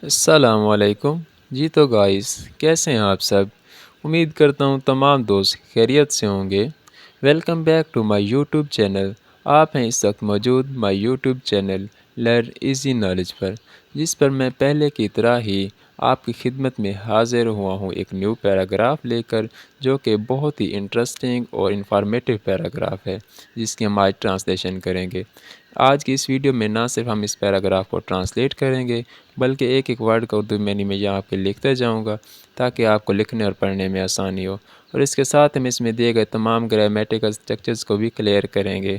السلام علیکم۔ جی تو گائز کیسے ہیں آپ سب؟ امید کرتا ہوں تمام دوست خیریت سے ہوں گے۔ Welcome back to my YouTube channel. آپ ہیں اس وقت موجود my YouTube channel learn easy knowledge پر، جس پر میں پہلے کی طرح ہی آپ کی خدمت میں حاضر ہوا ہوں ایک نیو پیراگراف لے کر، جو کہ بہت ہی انٹرسٹنگ اور انفارمیٹیو پیراگراف ہے، جس کی ہم آج ٹرانسلیشن کریں گے۔ آج کی اس ویڈیو میں نہ صرف ہم اس پیراگراف کو ٹرانسلیٹ کریں گے، بلکہ ایک ایک ورڈ کا اردو معنی میں یہاں آپ کے لکھتا جاؤں گا، تاکہ آپ کو لکھنے اور پڑھنے میں آسانی ہو، اور اس کے ساتھ ہم اس میں دیے گئے تمام گرامیٹیکل سٹرکچرز کو بھی کلیئر کریں گے،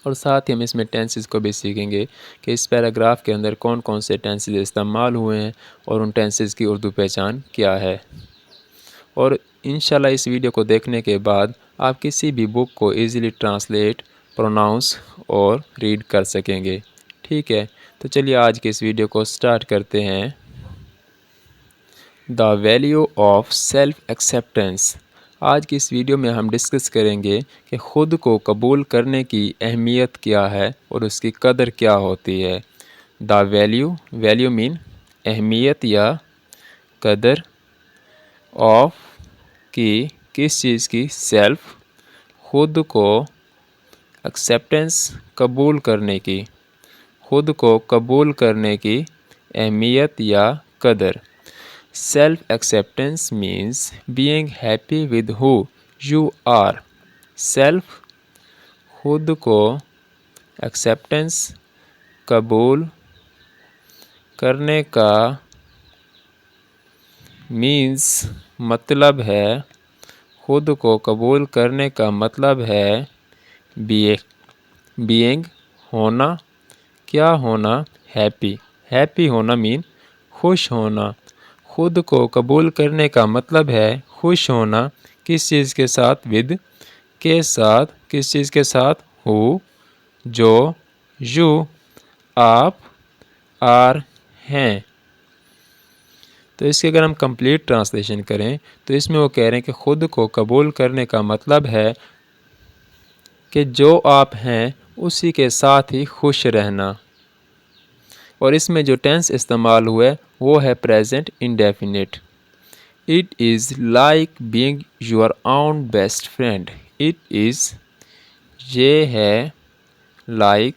اور ساتھ ہی ہم اس میں ٹینسز کو بھی سیکھیں گے کہ اس پیراگراف کے اندر کون کون سے ٹینسز استعمال ہوئے ہیں اور ان ٹینسز کی اردو پہچان کیا ہے۔ اور انشاءاللہ اس ویڈیو کو دیکھنے کے بعد آپ کسی بھی بک کو ایزیلی ٹرانسلیٹ، پروناؤنس اور ریڈ کر سکیں گے۔ ٹھیک ہے، تو چلیے آج کے اس ویڈیو کو سٹارٹ کرتے ہیں۔ The value of self acceptance. آج کی اس ویڈیو میں ہم ڈسکس کریں گے کہ خود کو قبول کرنے کی اہمیت کیا ہے اور اس کی قدر کیا ہوتی ہے۔ دا ویلیو مین اہمیت یا قدر، آف کی کس چیز کی، سیلف خود کو، ایکسیپٹنس قبول کرنے کی، خود کو قبول کرنے کی اہمیت یا قدر۔ Self acceptance means being happy with who you are. Self خود کو، ایکسیپٹنس قبول کرنے کا مینس مطلب ہے، خود کو قبول کرنے کا مطلب ہے بینگ ہونا، کیا ہونا، ہیپی ہونا مین خوش ہونا۔ خود کو قبول کرنے کا مطلب ہے خوش ہونا، کس چیز کے ساتھ، ود کے ساتھ، کس چیز کے ساتھ، ہو جو، یو آپ، آر ہیں۔ تو اس کی اگر ہم کمپلیٹ ٹرانسلیشن کریں تو اس میں وہ کہہ رہے ہیں کہ خود کو قبول کرنے کا مطلب ہے کہ جو آپ ہیں اسی کے ساتھ ہی خوش رہنا، اور اس میں جو ٹینس استعمال ہوئے وہ ہے present indefinite. It is like being your own best friend. It is یہ ہے، لائک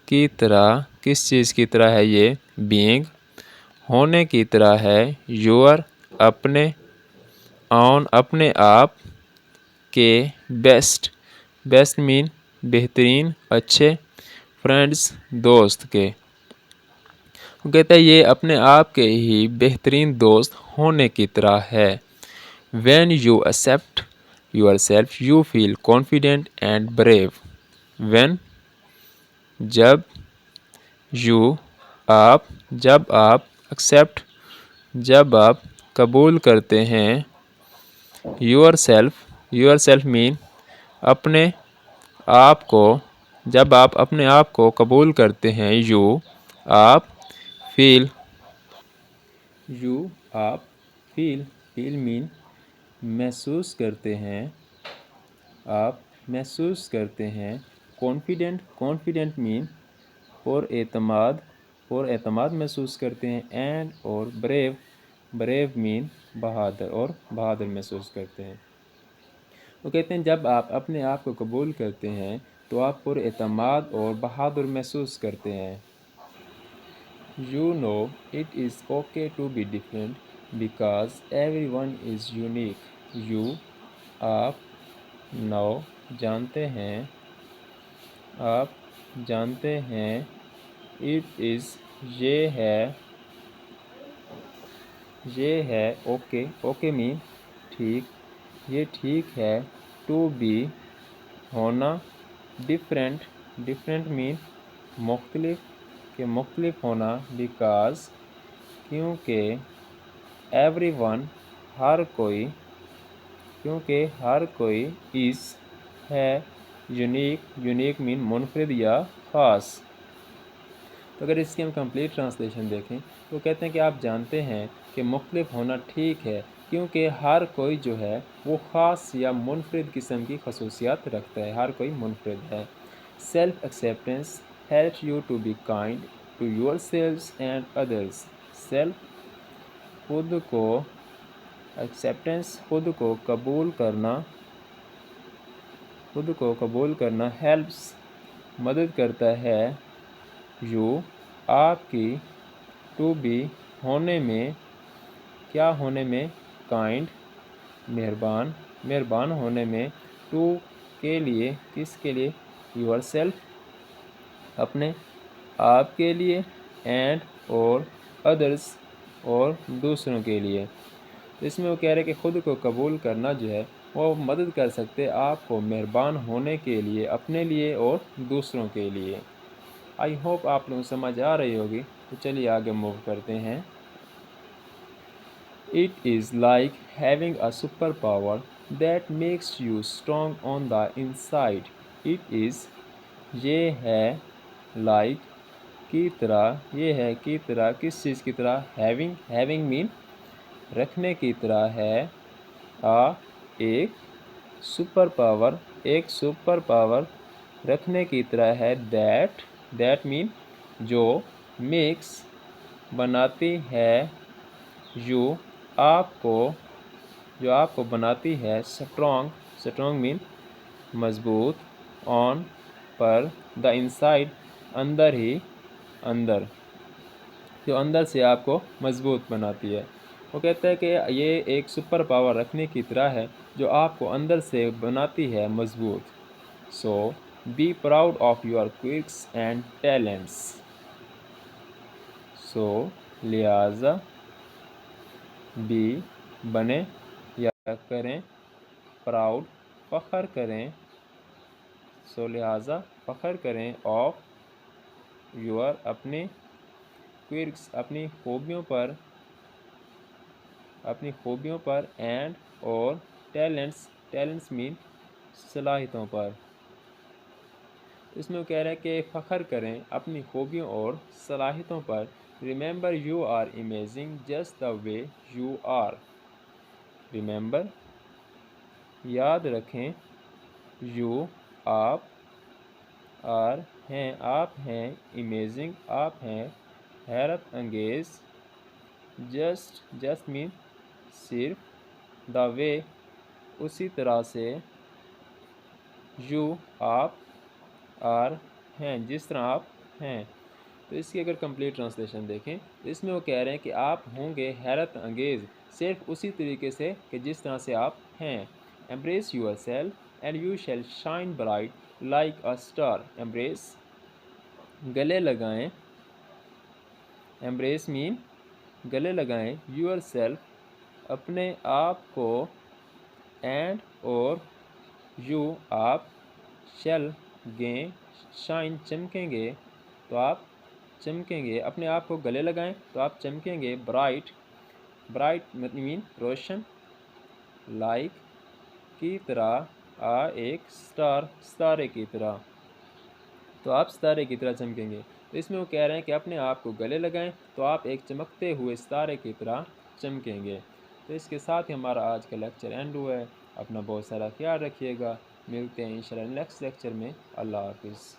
کی طرح، کس چیز کی طرح ہے یہ، بینگ ہونے کی طرح ہے، یور اپنے، اون اپنے آپ کے، بیسٹ مین بہترین، اچھے، فرینڈز دوست کے۔ وہ کہتا ہے یہ اپنے آپ کے ہی بہترین دوست ہونے کی طرح ہے۔ When you accept yourself you feel confident and brave. When جب، یو آپ، جب آپ، ایکسیپٹ جب آپ قبول کرتے ہیں، یور سیلف مین اپنے آپ کو، جب آپ اپنے آپ کو قبول کرتے ہیں، یو آپ، فیل مین محسوس کرتے ہیں، آپ محسوس کرتے ہیں، کانفیڈنٹ مین اور اعتماد محسوس کرتے ہیں، اینڈ اور بریو مین بہادر محسوس کرتے ہیں۔ وہ کہتے ہیں جب آپ اپنے آپ کو قبول کرتے ہیں تو آپ پر اعتماد اور بہادر محسوس کرتے ہیں۔ You know it is okay to be different because everyone is unique. You آپ know جانتے ہیں، آپ جانتے ہیں، it is یہ ہے، اوکے مین ٹھیک، یہ ٹھیک ہے، to be ہونا، ڈفرینٹ مین مختلف، کہ مختلف ہونا، بیکاز کیونکہ، ایوری ون ہر کوئی، کیونکہ ہر کوئی، از ہے، یونیک مین منفرد یا خاص۔ تو اگر اس کی ہم کمپلیٹ ٹرانسلیشن دیکھیں تو کہتے ہیں کہ آپ جانتے ہیں کہ مختلف ہونا ٹھیک ہے، کیونکہ ہر کوئی جو ہے وہ خاص یا منفرد قسم کی خصوصیات رکھتا ہے، ہر کوئی منفرد ہے۔ Self acceptance helps you to be kind to yourselves and others. Self خود کو acceptance خود کو قبول کرنا helps مدد کرتا ہے you آپ کی to be ہونے میں کیا ہونے میں kind مہربان ہونے میں to کے لیے کس کے لیے yourself اپنے آپ کے لیے and اور others اور دوسروں کے لیے. اس میں وہ کہہ رہے کہ خود کو قبول کرنا جو ہے وہ مدد کر سکتے آپ کو مہربان ہونے کے لیے اپنے لیے اور دوسروں کے لیے. آئی ہوپ آپ لوگوں سمجھ آ رہی ہوگی. تو چلیے آگے موو کرتے ہیں. It is like having a superpower that makes you strong on the inside. It is یہ ہے like کی طرح کس چیز کی طرح having mean رکھنے کی طرح ہے ایک سپر پاور رکھنے کی طرح ہے that mean جو makes بناتی ہے you آپ کو بناتی ہے strong mean مضبوط on پر the inside اندر جو اندر سے آپ کو مضبوط بناتی ہے. وہ کہتا ہے کہ یہ ایک سپر پاور رکھنے کی طرح ہے جو آپ کو اندر سے بناتی ہے مضبوط. So be proud of your quirks and talents. So لہذا be بنے یا کریں proud فخر کریں. So لہذا فخر کریں of your اپنے quirks اپنی خوبیوں پر and اور talents mean صلاحیتوں پر. اس میں وہ کہہ رہے ہیں کہ فخر کریں اپنی خوبیوں اور صلاحیتوں پر. Remember you are amazing just the way you are. Remember یاد رکھیں you آپ ہیں amazing آپ ہیں حیرت انگیز just mean صرف the way اسی طرح سے you آپ are ہیں جس طرح آپ ہیں. تو اس کی اگر کمپلیٹ ٹرانسلیشن دیکھیں تو اس میں وہ کہہ رہے ہیں کہ آپ ہوں گے حیرت انگیز صرف اسی طریقے سے کہ جس طرح سے آپ ہیں. Embrace yourself and you shall shine bright like a star. Embrace گلے لگائیں embrace mean گلے لگائیں yourself اپنے آپ کو and اور you آپ shall گے shine چمکیں گے تو آپ چمکیں گے اپنے آپ کو گلے لگائیں تو آپ چمکیں گے bright mean روشن like کی طرح ایک ستارے کی طرح تو آپ ستارے کی طرح چمکیں گے. تو اس میں وہ کہہ رہے ہیں کہ اپنے آپ کو گلے لگائیں تو آپ ایک چمکتے ہوئے ستارے کی طرح چمکیں گے. تو اس کے ساتھ ہی ہمارا آج کا لیکچر اینڈ ہوا ہے. اپنا بہت سارا خیال رکھیے گا. ملتے ہیں انشاءاللہ نیکسٹ لیکچر میں. اللہ حافظ.